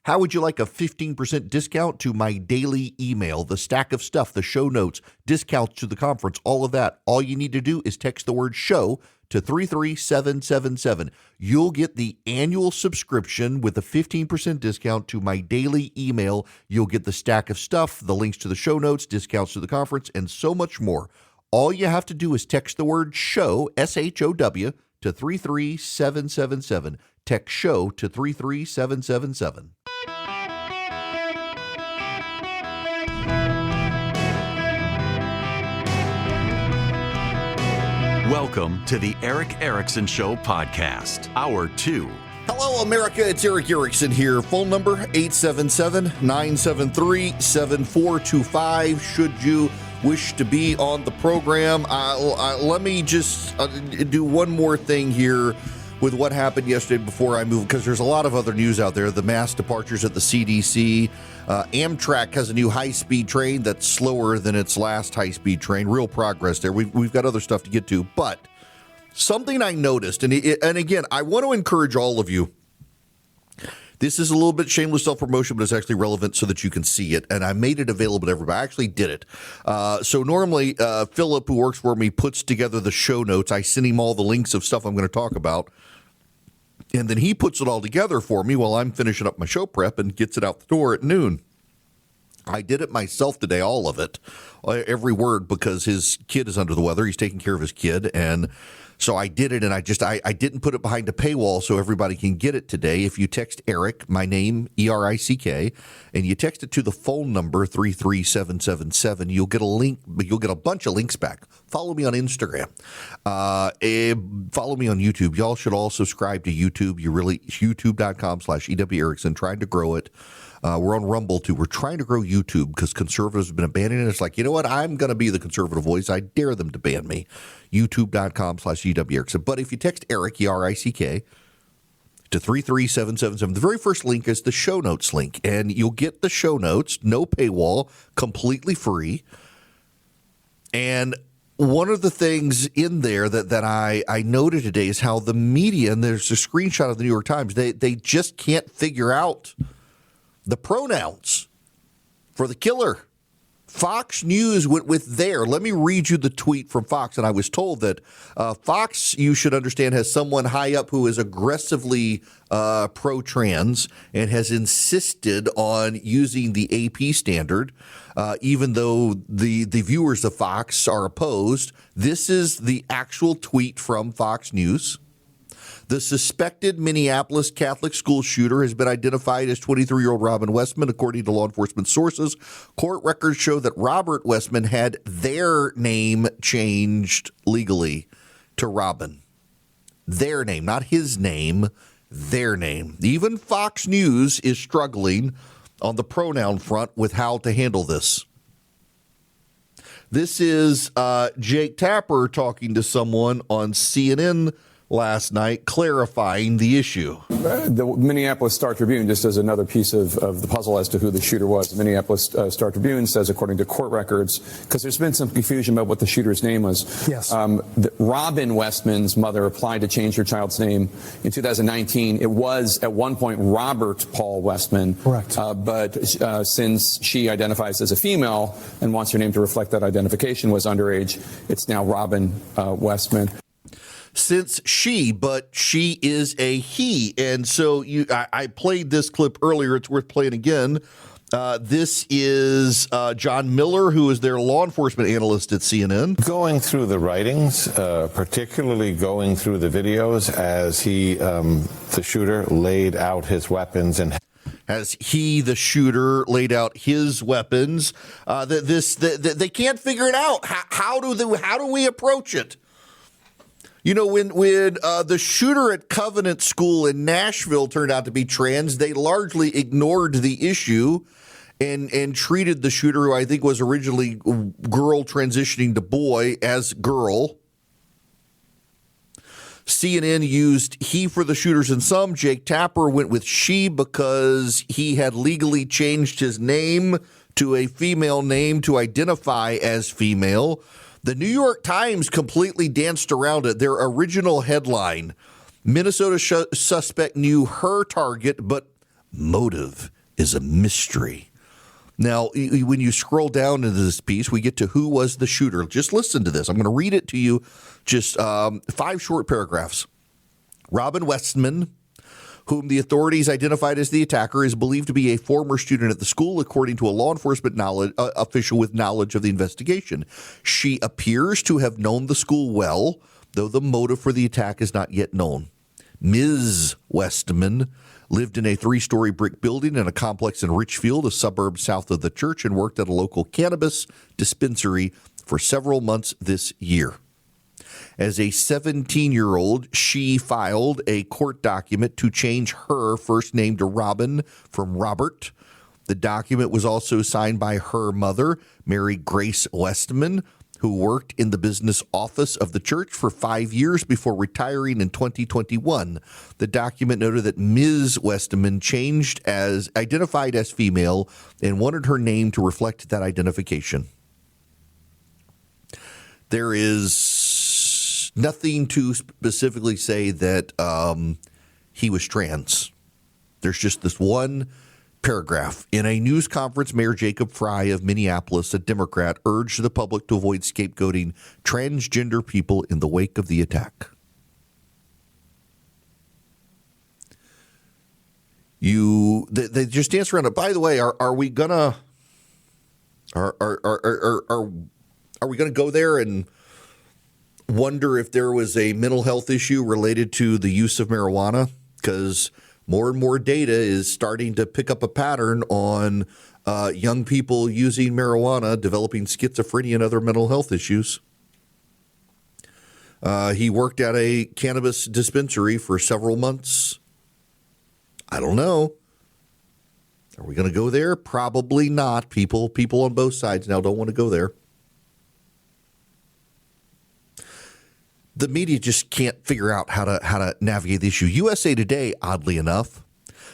How would you like a 15% discount to my daily email, the stack of stuff, the show notes, discounts to the conference, all of that? All you need to do is text the word show to 33777. You'll get the annual subscription with a 15% discount to my daily email. You'll get the stack of stuff, the links to the show notes, discounts to the conference, and so much more. All you have to do is text the word show, SHOW, to 33777. Text show to 33777. Welcome to the Eric Erickson Show podcast, Hour 2. Hello, America. It's Eric Erickson here. Phone number 877-973-7425. Should you wish to be on the program, let me just do one more thing here with what happened yesterday before I move, because there's a lot of other news out there. The mass departures at the CDC. Amtrak has a new high-speed train that's slower than its last high-speed train. Real progress there. We've got other stuff to get to, but something I noticed, and again, I want to encourage all of you. This is a little bit shameless self-promotion, but it's actually relevant so that you can see it, and I made it available to everybody. I actually did it. So normally, Philip, who works for me, puts together the show notes. I send him all the links of stuff I'm going to talk about, and then he puts it all together for me while I'm finishing up my show prep and gets it out the door at noon. I did it myself today, all of it, every word, because his kid is under the weather. He's taking care of his kid, and so I did it, and I didn't put it behind a paywall so everybody can get it today. If you text Eric, my name, ERICK, and you text it to the phone number 33777, you'll get a link. You'll get a bunch of links back. Follow me on Instagram. Follow me on YouTube. Y'all should all subscribe to YouTube. YouTube.com/EW Erickson. Trying to grow it. We're on Rumble, too. We're trying to grow YouTube because conservatives have been abandoning it. It's like, you know what? I'm going to be the conservative voice. I dare them to ban me. YouTube.com/EW Erickson. But if you text Eric, ERICK, to 33777, the very first link is the show notes link. And you'll get the show notes, no paywall, completely free. And one of the things in there that I noted today is how the media, and there's a screenshot of the New York Times, they just can't figure out the pronouns for the killer. Fox News went with their. Let me read you the tweet from Fox. And I was told that Fox, you should understand, has someone high up who is aggressively pro-trans and has insisted on using the AP standard, even though the viewers of Fox are opposed. This is the actual tweet from Fox News. The suspected Minneapolis Catholic school shooter has been identified as 23-year-old Robin Westman, according to law enforcement sources. Court records show that Robert Westman had their name changed legally to Robin. Their name, not his name, their name. Even Fox News is struggling on the pronoun front with how to handle this. This is Jake Tapper talking to someone on CNN last night, clarifying the issue. The Minneapolis Star-Tribune, just as another piece of the puzzle as to who the shooter was, the Minneapolis Star-Tribune says, according to court records, because there's been some confusion about what the shooter's name was. Yes. Robin Westman's mother applied to change her child's name in 2019. It was, at one point, Robert Paul Westman. Correct. But since she identifies as a female and wants her name to reflect that identification, was underage, it's now Robin Westman. Since but she is a he. And so I played this clip earlier. It's worth playing again. This is John Miller, who is their law enforcement analyst at CNN. Going through the writings, particularly going through the videos as the shooter, laid out his weapons and as the shooter, laid out his weapons, they can't figure it out. How do we approach it? You know, when the shooter at Covenant School in Nashville turned out to be trans, they largely ignored the issue and treated the shooter, who I think was originally girl transitioning to boy, as girl. CNN used he for the shooters in some. Jake Tapper went with she because he had legally changed his name to a female name to identify as female. The New York Times completely danced around it. Their original headline, Minnesota suspect knew her target, but motive is a mystery. Now, when you scroll down into this piece, we get to who was the shooter. Just listen to this. I'm going to read it to you, just 5 short paragraphs. Robin Westman, whom the authorities identified as the attacker, is believed to be a former student at the school, according to a law enforcement official with knowledge of the investigation. She appears to have known the school well, though the motive for the attack is not yet known. Ms. Westman lived in a 3-story brick building in a complex in Richfield, a suburb south of the church, and worked at a local cannabis dispensary for several months this year. As a 17-year-old, she filed a court document to change her first name to Robin from Robert. The document was also signed by her mother, Mary Grace Westman, who worked in the business office of the church for 5 years before retiring in 2021. The document noted that Ms. Westman identified as female and wanted her name to reflect that identification. There is nothing to specifically say that he was trans. There's just this one paragraph. In a news conference, Mayor Jacob Fry of Minneapolis, a Democrat, urged the public to avoid scapegoating transgender people in the wake of the attack. They just dance around it. By the way, are we gonna go there and wonder if there was a mental health issue related to the use of marijuana? Because more and more data is starting to pick up a pattern on young people using marijuana, developing schizophrenia and other mental health issues. He worked at a cannabis dispensary for several months. I don't know. Are we going to go there? Probably not. People on both sides now don't want to go there. The media just can't figure out how to navigate the issue. USA Today, oddly enough,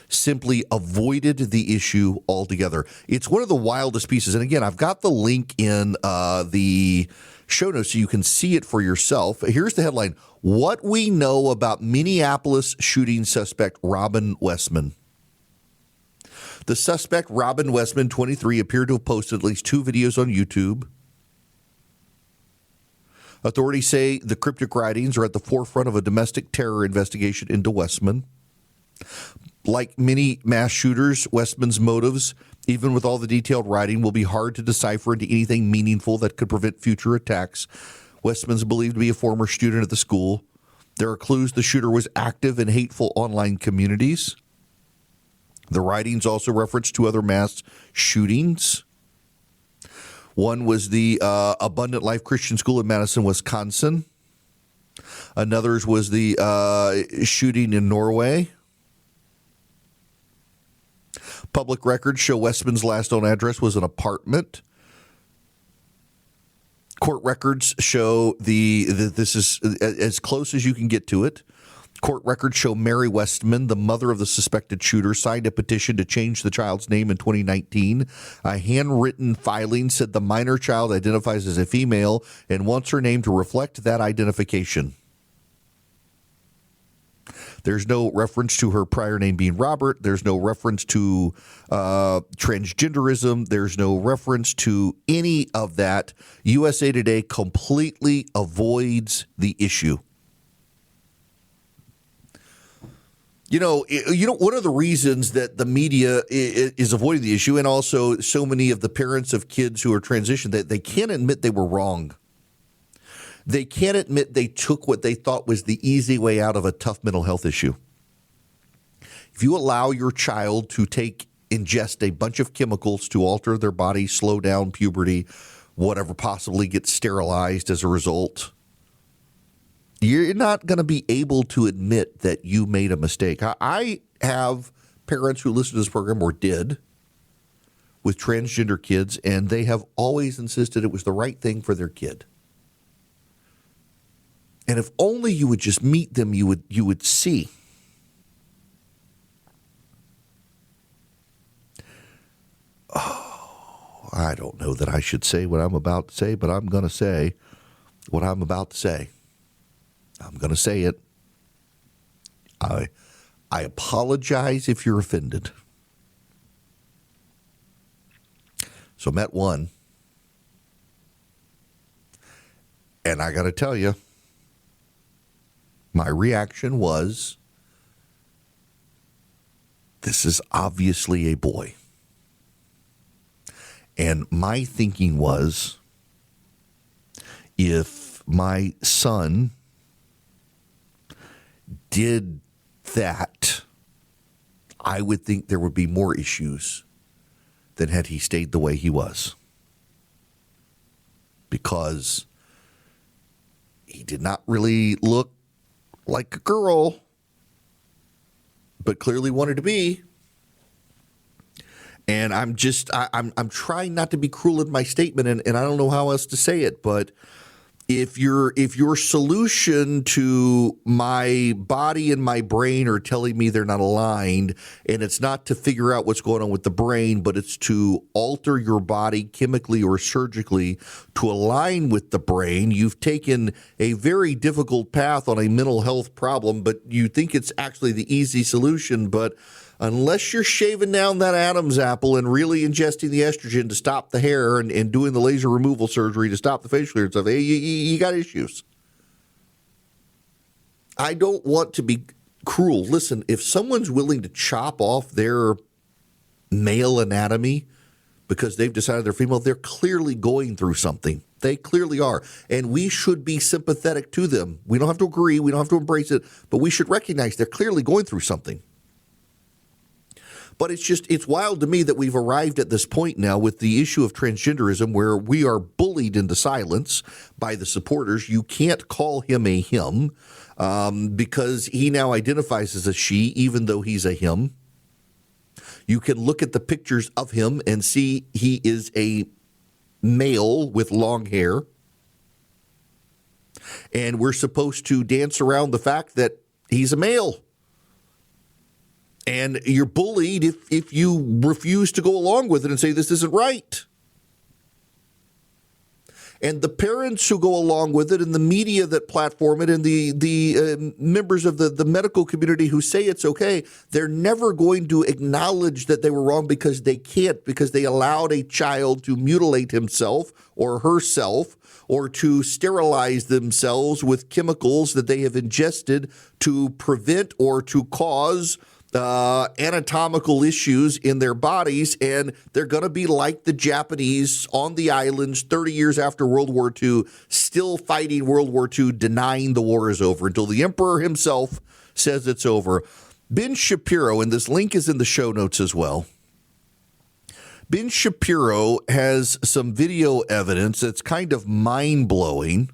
simply avoided the issue altogether. It's one of the wildest pieces. And again, I've got the link in the show notes so you can see it for yourself. Here's the headline: What we know about Minneapolis shooting suspect Robin Westman. The suspect, Robin Westman, 23, appeared to have posted at least 2 videos on YouTube. Authorities say the cryptic writings are at the forefront of a domestic terror investigation into Westman. Like many mass shooters, Westman's motives, even with all the detailed writing, will be hard to decipher into anything meaningful that could prevent future attacks. Westman's believed to be a former student at the school. There are clues the shooter was active in hateful online communities. The writings also reference 2 other mass shootings. One was the Abundant Life Christian School in Madison, Wisconsin. Another was the shooting in Norway. Public records show Westman's last known address was an apartment. Court records show this is as close as you can get to it. Court records show Mary Westman, the mother of the suspected shooter, signed a petition to change the child's name in 2019. A handwritten filing said the minor child identifies as a female and wants her name to reflect that identification. There's no reference to her prior name being Robert. There's no reference to transgenderism. There's no reference to any of that. USA Today completely avoids the issue. You know, one of the reasons that the media is avoiding the issue, and also so many of the parents of kids who are transitioned, that they can't admit they were wrong. They can't admit they took what they thought was the easy way out of a tough mental health issue. If you allow your child to ingest a bunch of chemicals to alter their body, slow down puberty, whatever, possibly get sterilized as a result, you're not going to be able to admit that you made a mistake. I have parents who listen to this program, or did, with transgender kids, and they have always insisted it was the right thing for their kid. And if only you would just meet them, you would see. Oh, I don't know that I should say what I'm about to say, but I'm going to say what I'm about to say. I'm going to say it. I apologize if you're offended. So met one. And I got to tell you, my reaction was, this is obviously a boy. And my thinking was, if my son did that, I would think there would be more issues than had he stayed the way he was. Because he did not really look like a girl, but clearly wanted to be. And I'm trying not to be cruel in my statement, and I don't know how else to say it, but if your solution to my body and my brain are telling me they're not aligned, and it's not to figure out what's going on with the brain, but it's to alter your body chemically or surgically to align with the brain, you've taken a very difficult path on a mental health problem, but you think it's actually the easy solution. But unless you're shaving down that Adam's apple and really ingesting the estrogen to stop the hair and doing the laser removal surgery to stop the facial hair and stuff, you got issues. I don't want to be cruel. Listen, if someone's willing to chop off their male anatomy because they've decided they're female, they're clearly going through something. They clearly are. And we should be sympathetic to them. We don't have to agree. We don't have to embrace it. But we should recognize they're clearly going through something. But it's wild to me that we've arrived at this point now with the issue of transgenderism where we are bullied into silence by the supporters. You can't call him a him because he now identifies as a she, even though he's a him. You can look at the pictures of him and see he is a male with long hair. And we're supposed to dance around the fact that he's a male. And you're bullied if you refuse to go along with it and say this isn't right. And the parents who go along with it and the media that platform it and the members of the medical community who say it's okay, they're never going to acknowledge that they were wrong because they can't, because they allowed a child to mutilate himself or herself or to sterilize themselves with chemicals that they have ingested to prevent or to cause anatomical issues in their bodies, and they're going to be like the Japanese on the islands 30 years after World War II, still fighting World War II, denying the war is over until the emperor himself says it's over. Ben Shapiro, and this link is in the show notes as well. Ben Shapiro has some video evidence that's kind of mind-blowing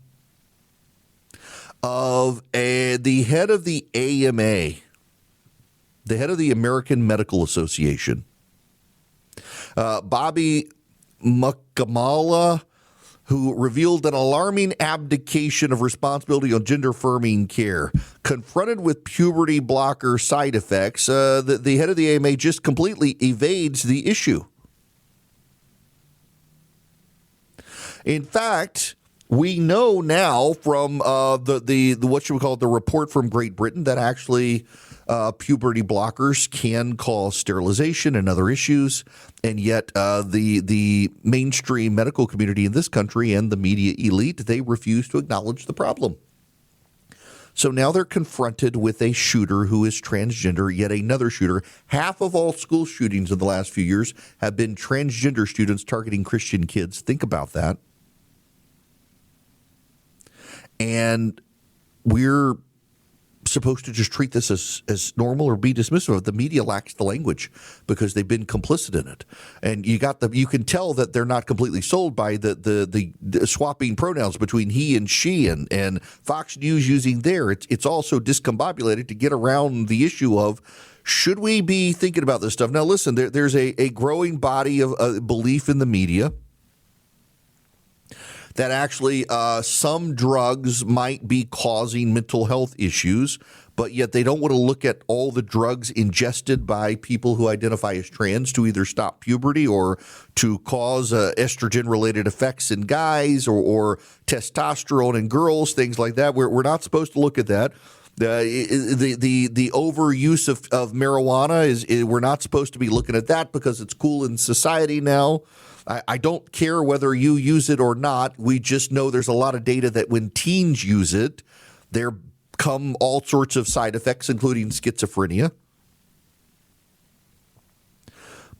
of the head of the AMA, the head of the American Medical Association, Bobby Mukamala, who revealed an alarming abdication of responsibility on gender-affirming care. Confronted with puberty blocker side effects, the head of the AMA just completely evades the issue. In fact, we know now from the what should we call it, the report from Great Britain that actually puberty blockers can cause sterilization and other issues, and yet the mainstream medical community in this country and the media elite, they refuse to acknowledge the problem. So now they're confronted with a shooter who is transgender, yet another shooter. Half of all school shootings in the last few years have been transgender students targeting Christian kids. Think about that. And we're supposed to just treat this as normal or be dismissive of it. The media lacks the language because they've been complicit in it. And you can tell that they're not completely sold by the swapping pronouns between he and she and Fox News using their. It's also discombobulated to get around the issue of, should we be thinking about this stuff? Now, listen, there's a growing body of belief in the media that actually some drugs might be causing mental health issues, but yet they don't want to look at all the drugs ingested by people who identify as trans to either stop puberty or to cause estrogen-related effects in guys or testosterone in girls, things like that. We're not supposed to look at that. The overuse of marijuana is we're not supposed to be looking at that because it's cool in society now. I don't care whether you use it or not. We just know there's a lot of data that when teens use it, there come all sorts of side effects, including schizophrenia.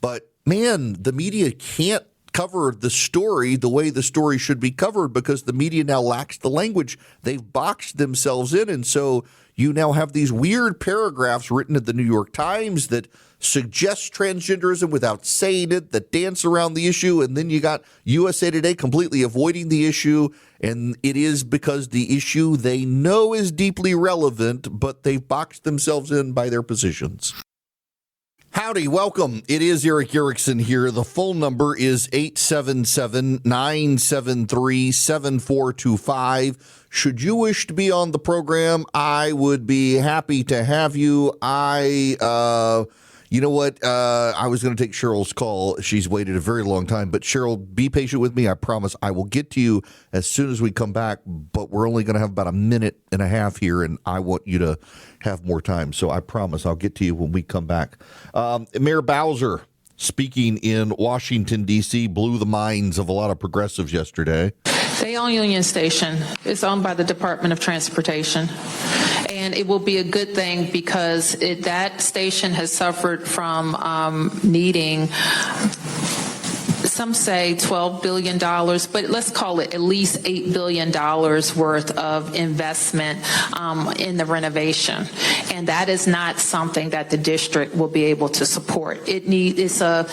But man, the media can't cover the story the way the story should be covered because the media now lacks the language. They've boxed themselves in. And so you now have these weird paragraphs written at the New York Times that suggest transgenderism without saying it, that dance around the issue. And then you got USA Today completely avoiding the issue. And it is because the issue they know is deeply relevant, but they've boxed themselves in by their positions. Howdy, welcome. It is Eric Erickson here. The phone number is 877-973-7425. Should you wish to be on the program, I would be happy to have you. You know what? I was going to take Cheryl's call. She's waited a very long time. But Cheryl, be patient with me. I promise I will get to you as soon as we come back. But we're only going to have about a minute and a half here, and I want you to have more time. So I promise I'll get to you when we come back. Mayor Bowser, speaking in Washington, D.C., blew the minds of a lot of progressives yesterday. They own Union Station. It's owned by the Department of Transportation. And it will be a good thing because that station has suffered from needing, some say $12 billion, but let's call it at least $8 billion worth of investment in the renovation. And that is not something that the district will be able to support. It is an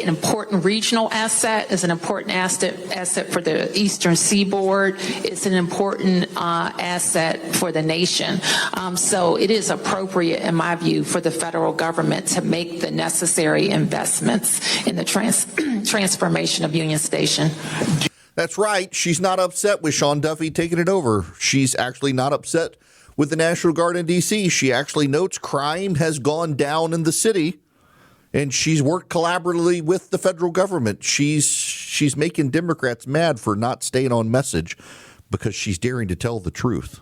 important regional asset. It's an important asset for the Eastern Seaboard. It's an important asset for the nation. So it is appropriate, in my view, for the federal government to make the necessary investments in the transformation of Union Station. That's right. She's not upset with Sean Duffy taking it over. She's actually not upset with the National Guard in D.C. She actually notes crime has gone down in the city, and she's worked collaboratively with the federal government. She's making Democrats mad for not staying on message because she's daring to tell the truth.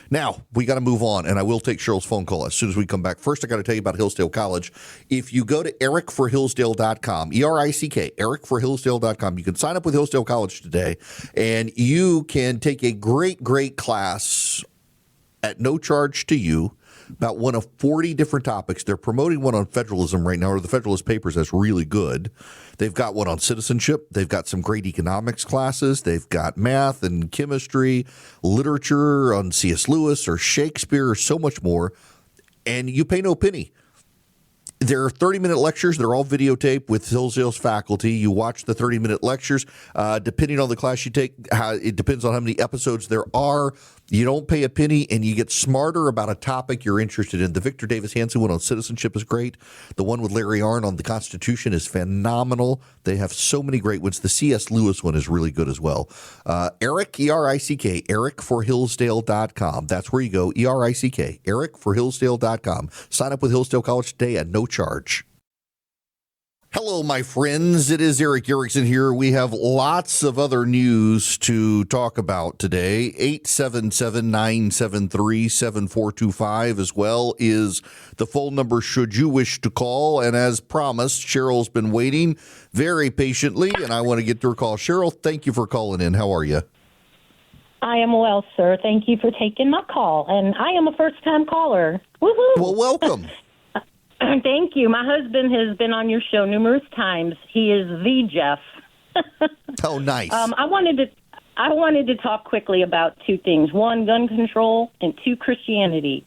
Now, we got to move on, and I will take Cheryl's phone call as soon as we come back. First, I got to tell you about Hillsdale College. If you go to ericforhillsdale.com, E-R-I-C-K, ericforhillsdale.com, you can sign up with Hillsdale College today, and you can take a great, great class at no charge to you about one of 40 different topics. They're promoting one on federalism right now, or the Federalist Papers. That's really good. They've got one on citizenship. They've got some great economics classes. They've got math and chemistry, literature on C.S. Lewis or Shakespeare, or so much more. And you pay no penny. There are 30-minute lectures. They're all videotaped with Hillsdale's faculty. You watch the 30-minute lectures. Depending on the class you take, it depends on how many episodes there are. You don't pay a penny, and you get smarter about a topic you're interested in. The Victor Davis Hanson one on citizenship is great. The one with Larry Arnn on the Constitution is phenomenal. They have so many great ones. The C.S. Lewis one is really good as well. Eric, E-R-I-C-K, ericforhillsdale.com. That's where you go, E-R-I-C-K, ericforhillsdale.com. Sign up with Hillsdale College today at no charge. Hello, my friends. It is Eric Erickson here. We have lots of other news to talk about today. 877-973-7425 as well is the phone number should you wish to call. And as promised, Cheryl's been waiting very patiently, and I want to get to her call. Cheryl, thank you for calling in. How are you? I am well, sir. Thank you for taking my call. And I am a first-time caller. Woohoo! Well, welcome. Thank you. My husband has been on your show numerous times. He is the Jeff. Oh, nice. I wanted to talk quickly about two things. One, gun control, and two, Christianity.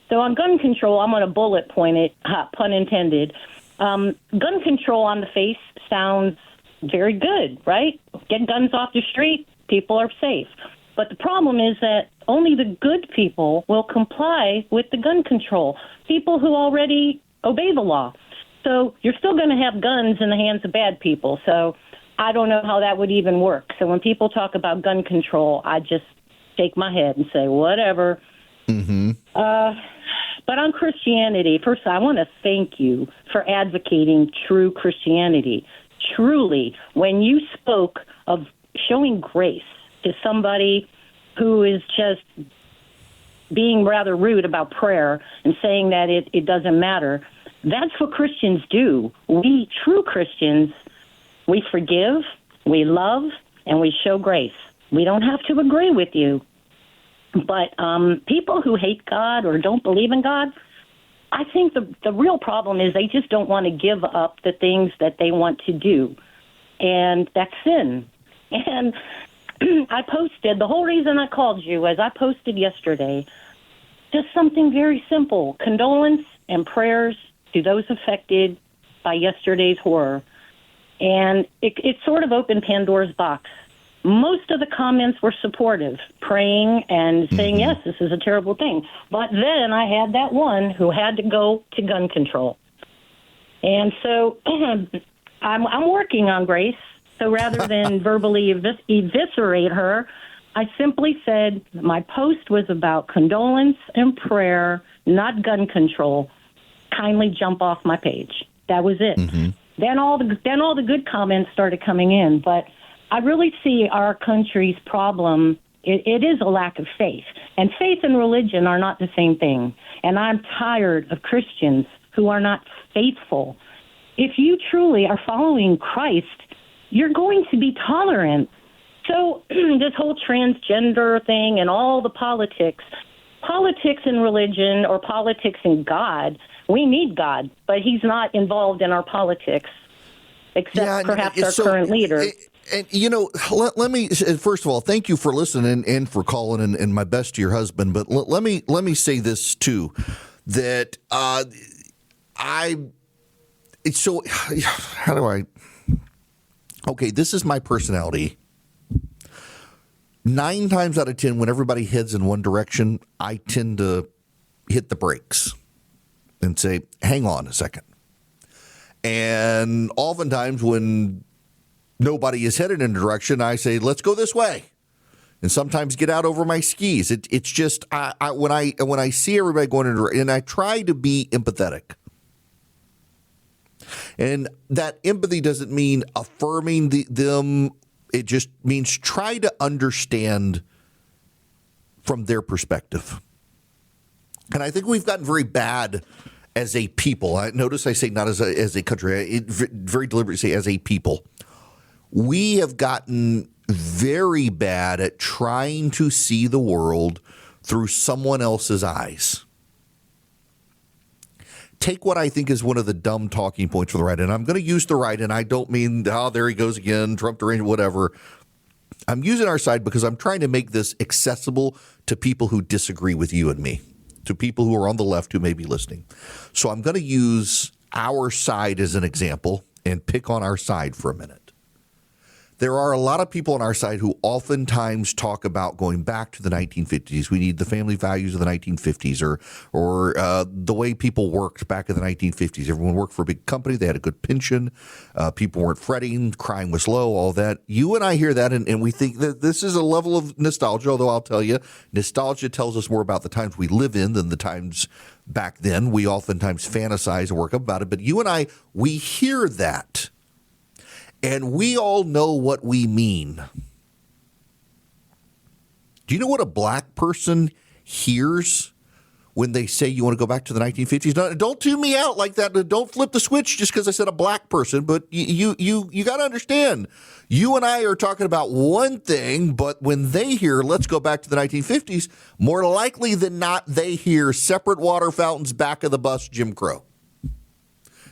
So on gun control, I'm going to bullet point it, pun intended. Gun control on the face sounds very good, right? Get guns off the street, people are safe. But the problem is that only the good people will comply with the gun control. People who already obey the law. So you're still going to have guns in the hands of bad people. So I don't know how that would even work. So when people talk about gun control, I just shake my head and say, whatever. Mm-hmm. But on Christianity, first, I want to thank you for advocating true Christianity. Truly, when you spoke of showing grace to somebody who is just being rather rude about prayer and saying that it doesn't matter. That's what Christians do. We true Christians, we forgive, we love, and we show grace. We don't have to agree with you. But people who hate God or don't believe in God, I think the real problem is they just don't want to give up the things that they want to do. And that's sin. And I posted, the whole reason I called you is I posted yesterday just something very simple, condolence and prayers to those affected by yesterday's horror. And it sort of opened Pandora's box. Most of the comments were supportive, praying and saying, yes, this is a terrible thing. But then I had that one who had to go to gun control. And so I'm working on Grace. So rather than verbally eviscerate her, I simply said my post was about condolence and prayer, not gun control. Kindly jump off my page. That was it. Then all the good comments started coming in. But I really see our country's problem. It is a lack of faith. And faith and religion are not the same thing. And I'm tired of Christians who are not faithful. If you truly are following Christ, you're going to be tolerant. So this whole transgender thing and all the politics and religion or politics and God, we need God, but he's not involved in our politics, except perhaps our current leader. And, you know, let me, first of all, thank you for listening and for calling and my best to your husband. But let me say this, too, that how do I, okay, this is my personality. 9 times out of 10, when everybody heads in one direction, I tend to hit the brakes and say, hang on a second. And oftentimes when nobody is headed in a direction, I say, let's go this way. And sometimes get out over my skis. It's just when I see everybody going in, and I try to be empathetic. And that empathy doesn't mean affirming them. It just means try to understand from their perspective. And I think we've gotten very bad as a people. Notice I say not as a country. I very deliberately say as a people. We have gotten very bad at trying to see the world through someone else's eyes. Take what I think is one of the dumb talking points for the right, and I'm going to use the right, and I don't mean, there he goes again, Trump deranged, whatever. I'm using our side because I'm trying to make this accessible to people who disagree with you and me, to people who are on the left who may be listening. So I'm going to use our side as an example and pick on our side for a minute. There are a lot of people on our side who oftentimes talk about going back to the 1950s. We need the family values of the 1950s or the way people worked back in the 1950s. Everyone worked for a big company. They had a good pension. People weren't fretting. Crime was low, all that. You and I hear that, and we think that this is a level of nostalgia, although I'll tell you, nostalgia tells us more about the times we live in than the times back then. We oftentimes fantasize and work up about it. But you and I, we hear that. And we all know what we mean. Do you know what a black person hears when they say you want to go back to the 1950s? No, don't tune me out like that. Don't flip the switch just because I said a black person. But you got to understand, you and I are talking about one thing, but when they hear let's go back to the 1950s, more likely than not, they hear separate water fountains, back of the bus, Jim Crow.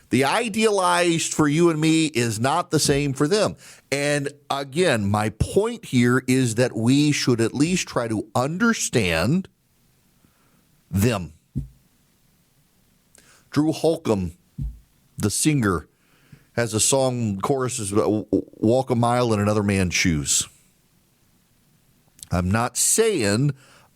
The idealized for you and me is not the same for them. And again, my point here is that we should at least try to understand them. Drew Holcomb, the singer, has a song, choruses, walk a mile in another man's shoes. I'm not saying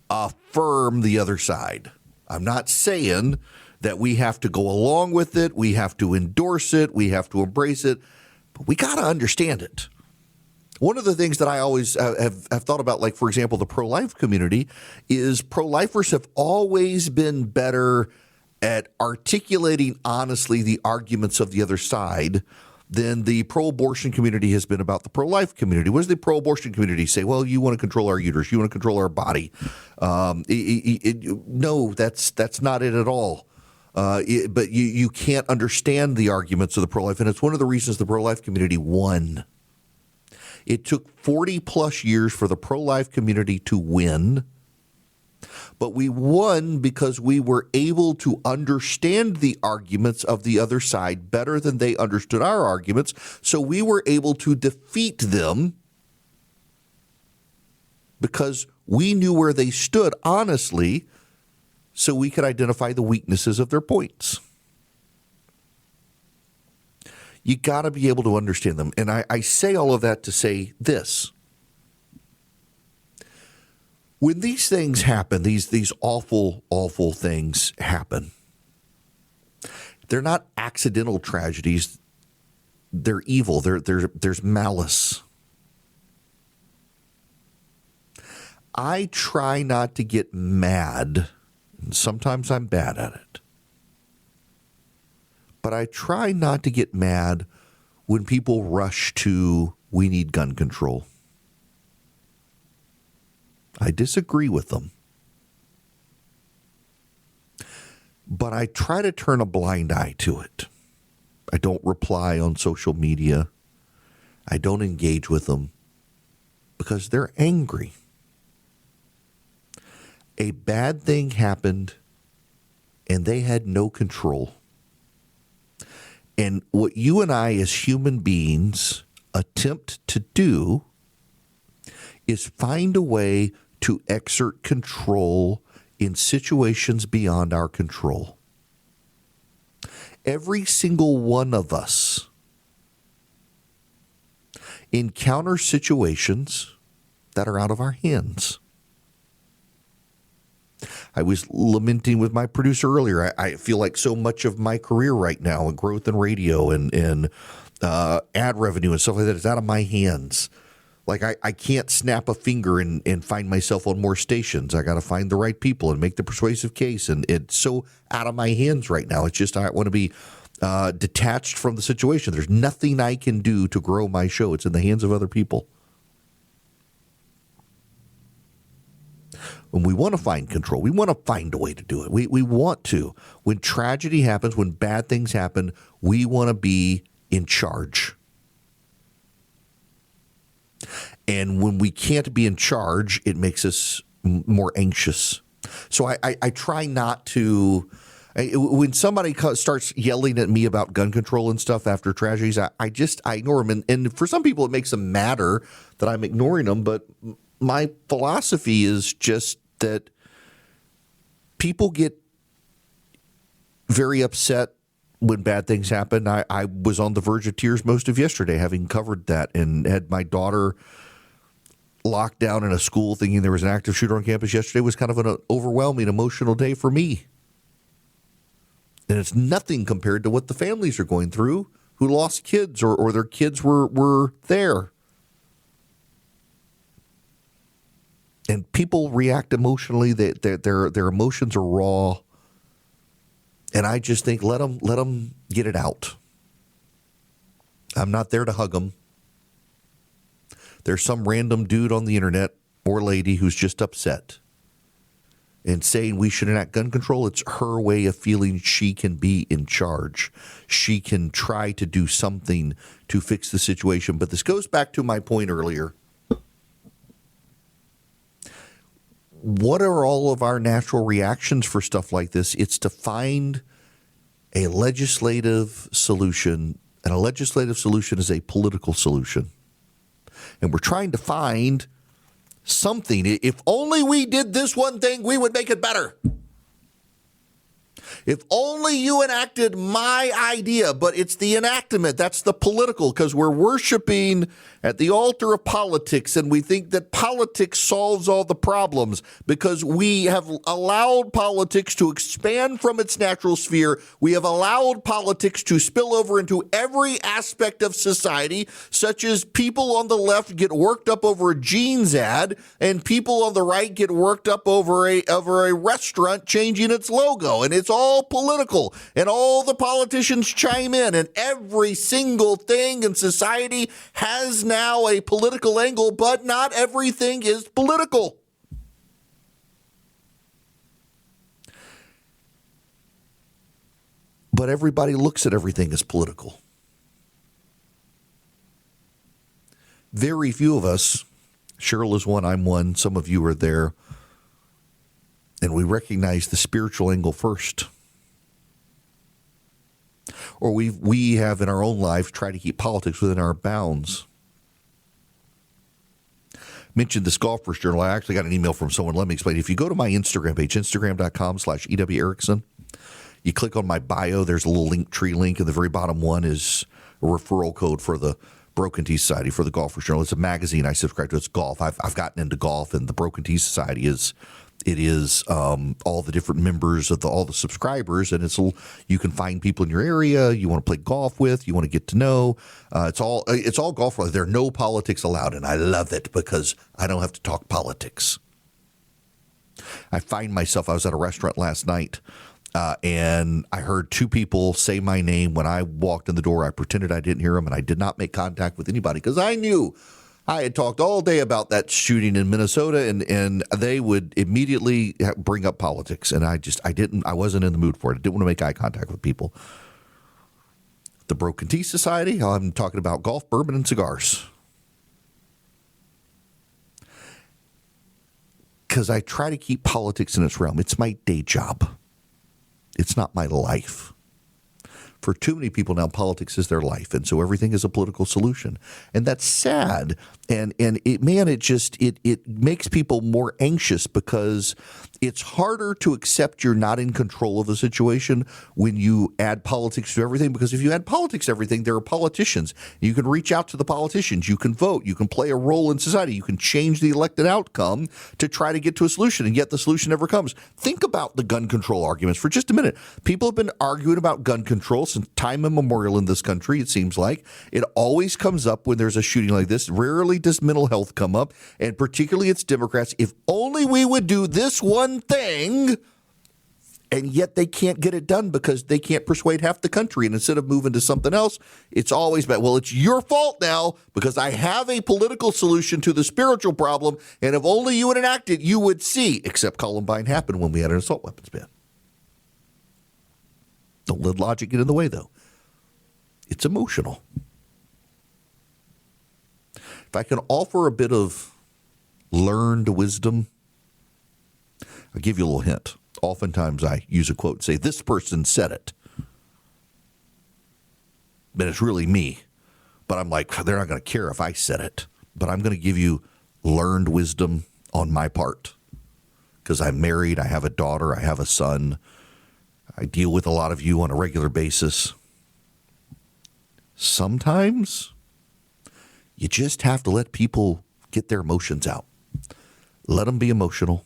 affirm the other side. I'm not saying that we have to go along with it, we have to endorse it, we have to embrace it, but we got to understand it. One of the things that I always have thought about, like, for example, the pro-life community, is pro-lifers have always been better at articulating honestly the arguments of the other side than the pro-abortion community has been about the pro-life community. What does the pro-abortion community say? Well, you want to control our uterus. You want to control our body. No, that's not it at all. But you can't understand the arguments of the pro-life, and it's one of the reasons the pro-life community won. It took 40-plus years for the pro-life community to win, but we won because we were able to understand the arguments of the other side better than they understood our arguments, so we were able to defeat them because we knew where they stood honestly, so we could identify the weaknesses of their points. You got to be able to understand them. And I say all of that to say this. When these things happen, these awful, awful things happen, they're not accidental tragedies. They're evil. There's malice. I try not to get mad. Sometimes I'm bad at it. But I try not to get mad when people rush to, we need gun control. I disagree with them. But I try to turn a blind eye to it. I don't reply on social media. I don't engage with them because they're angry. A bad thing happened and they had no control. And what you and I as human beings attempt to do is find a way to exert control in situations beyond our control. Every single one of us encounter situations that are out of our hands. I was lamenting with my producer earlier. I feel like so much of my career right now and growth in radio and ad revenue and stuff like that is out of my hands. Like I can't snap a finger and find myself on more stations. I got to find the right people and make the persuasive case. And it's so out of my hands right now. It's just I want to be detached from the situation. There's nothing I can do to grow my show. It's in the hands of other people. When we want to find control, we want to find a way to do it. We want to. When tragedy happens, when bad things happen, we want to be in charge. And when we can't be in charge, it makes us more anxious. So I try not to. When somebody starts yelling at me about gun control and stuff after tragedies, I ignore them. And for some people, it makes them madder that I'm ignoring them. But my philosophy is just that people get very upset when bad things happen. I was on the verge of tears most of yesterday having covered that and had my daughter locked down in a school thinking there was an active shooter on campus yesterday. Was kind of an overwhelming, emotional day for me. And it's nothing compared to what the families are going through who lost kids or their kids were there. And people react emotionally. Their emotions are raw. And I just think let them get it out. I'm not there to hug them. There's some random dude on the internet or lady who's just upset and saying we should enact gun control. It's her way of feeling she can be in charge. She can try to do something to fix the situation. But this goes back to my point earlier. What are all of our natural reactions for stuff like this? It's to find a legislative solution, and a legislative solution is a political solution. And we're trying to find something. If only we did this one thing, we would make it better. If only you enacted my idea, but it's the enactment. That's the political, because we're worshiping at the altar of politics, and we think that politics solves all the problems because we have allowed politics to expand from its natural sphere. We have allowed politics to spill over into every aspect of society, such as people on the left get worked up over a jeans ad, and people on the right get worked up over a restaurant changing its logo, and it's all political, and all the politicians chime in, and every single thing in society has now a political angle, but not everything is political. But everybody looks at everything as political. Very few of us, Cheryl is one, I'm one, some of you are there, and we recognize the spiritual angle first. Or we have in our own lives tried to keep politics within our bounds. Mentioned this Golfers Journal. I actually got an email from someone. Let me explain. If you go to my Instagram page, instagram.com/EW Erickson, you click on my bio, there's a little link tree link, and the very bottom one is a referral code for the Broken Tea Society, for the Golfers Journal. It's a magazine I subscribe to. It's golf. I've gotten into golf, and the Broken Tea Society is all the different members of all the subscribers, and you can find people in your area you want to play golf with, you want to get to know. It's all golf related. There are no politics allowed, and I love it because I don't have to talk politics. I find myself, I was at a restaurant last night, and I heard two people say my name. When I walked in the door, I pretended I didn't hear them, and I did not make contact with anybody because I knew I had talked all day about that shooting in Minnesota, and they would immediately bring up politics, and I wasn't in the mood for it. I didn't want to make eye contact with people. The Broken Tea Society, I'm talking about golf, bourbon, and cigars. Because I try to keep politics in its realm. It's my day job. It's not my life. For too many people now, politics is their life, and so everything is a political solution, and that's sad. And it makes people more anxious because it's harder to accept you're not in control of the situation when you add politics to everything. Because if you add politics to everything, there are politicians. You can reach out to the politicians. You can vote. You can play a role in society. You can change the elected outcome to try to get to a solution, and yet the solution never comes. Think about the gun control arguments for just a minute. People have been arguing about gun control since time immemorial in this country, it seems like. It always comes up when there's a shooting like this. Rarely does mental health come up, and particularly it's Democrats. If only we would do this one thing, and yet they can't get it done because they can't persuade half the country. And instead of moving to something else, it's always about, well, it's your fault now because I have a political solution to the spiritual problem, and if only you would enact it, you would see. Except Columbine happened when we had an assault weapons ban. Don't let logic get in the way, though. It's emotional. If I can offer a bit of learned wisdom, I'll give you a little hint. Oftentimes I use a quote and say, this person said it. But it's really me. But I'm like, they're not going to care if I said it. But I'm going to give you learned wisdom on my part. Because I'm married, I have a daughter, I have a son. I deal with a lot of you on a regular basis. Sometimes you just have to let people get their emotions out. Let them be emotional.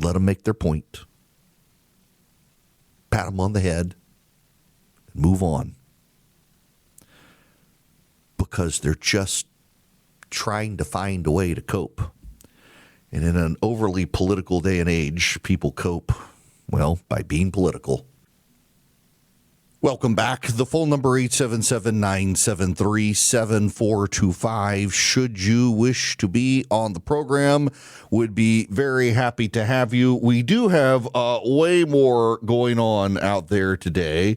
Let them make their point. Pat them on the head. And move on. Because they're just trying to find a way to cope. And in an overly political day and age, people cope, well, by being political. Welcome back. The phone number 877-973-7425. Should you wish to be on the program, would be very happy to have you. We do have way more going on out there today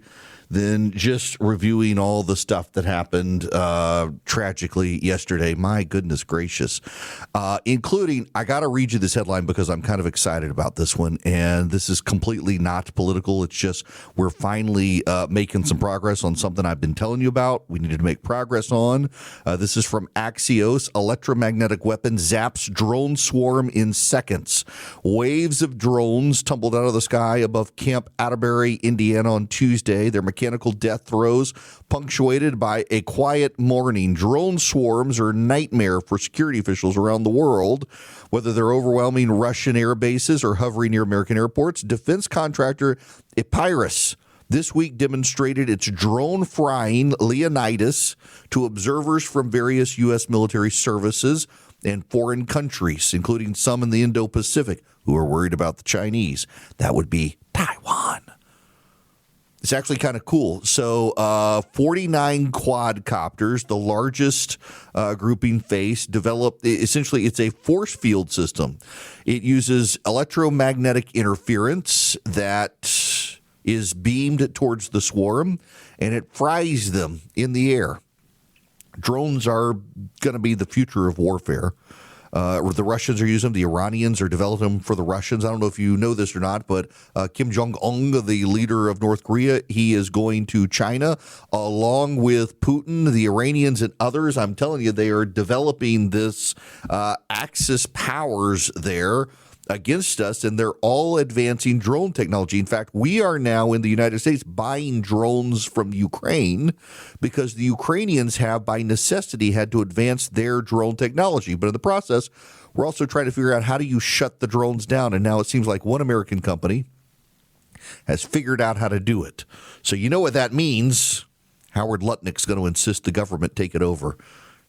than just reviewing all the stuff that happened tragically yesterday. My goodness gracious. Including, I got to read you this headline because I'm kind of excited about this one. And this is completely not political. It's just we're finally making some progress on something I've been telling you about. We needed to make progress on. This is from Axios. Electromagnetic weapon zaps drone swarm in seconds. Waves of drones tumbled out of the sky above Camp Atterbury, Indiana on Tuesday. Their mechanical death throes punctuated by a quiet morning. Drone swarms are a nightmare for security officials around the world, whether they're overwhelming Russian air bases or hovering near American airports. Defense contractor Epirus this week demonstrated its drone frying Leonidas to observers from various U.S. military services and foreign countries, including some in the Indo-Pacific, who are worried about the Chinese. That would be Taiwan. It's actually kind of cool. So 49 quadcopters, the largest grouping face, developed. Essentially, it's a force field system. It uses electromagnetic interference that is beamed towards the swarm, and it fries them in the air. Drones are going to be the future of warfare. The Russians are using them. The Iranians are developing them for the Russians. I don't know if you know this or not, but Kim Jong-un, the leader of North Korea, he is going to China along with Putin, the Iranians, and others. I'm telling you, they are developing this Axis powers there against us, and they're all advancing drone technology. In fact, we are now in the United States buying drones from Ukraine because the Ukrainians have, by necessity, had to advance their drone technology. But in the process, we're also trying to figure out how do you shut the drones down. And now it seems like one American company has figured out how to do it. So you know what that means. Howard Lutnick's going to insist the government take it over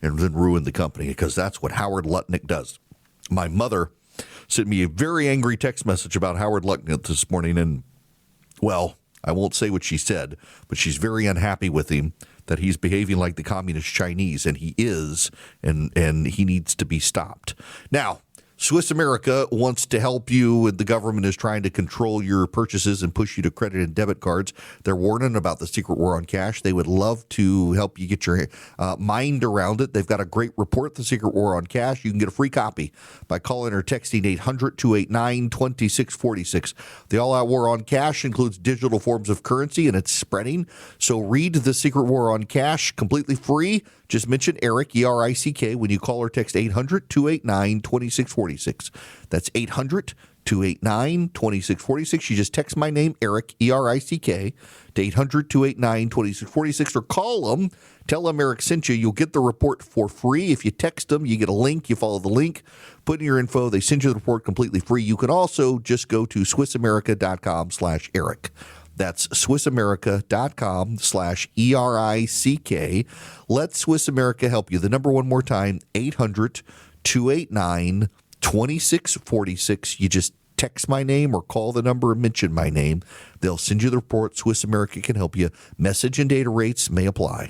and then ruin the company, because that's what Howard Lutnick does. My mother sent me a very angry text message about Howard Lutnick this morning, and, well, I won't say what she said, but she's very unhappy with him, that he's behaving like the communist Chinese, and he is, and he needs to be stopped. Now, Swiss America wants to help you, and the government is trying to control your purchases and push you to credit and debit cards. They're warning about the secret war on cash. They would love to help you get your mind around it. They've got a great report, The Secret War on Cash. You can get a free copy by calling or texting 800-289-2646. The all-out war on cash includes digital forms of currency, and it's spreading. So read The Secret War on Cash completely free. Just mention Eric, E-R-I-C-K, when you call or text 800-289-2646. That's 800-289-2646. You just text my name, Eric, E-R-I-C-K, to 800-289-2646, or call them. Tell them Eric sent you. You'll get the report for free. If you text them, you get a link. You follow the link, put in your info. They send you the report completely free. You can also just go to SwissAmerica.com/Eric. That's SwissAmerica.com/ERICK. Let Swiss America help you. The number one more time, 800-289-2646. You just text my name or call the number and mention my name. They'll send you the report. Swiss America can help you. Message and data rates may apply.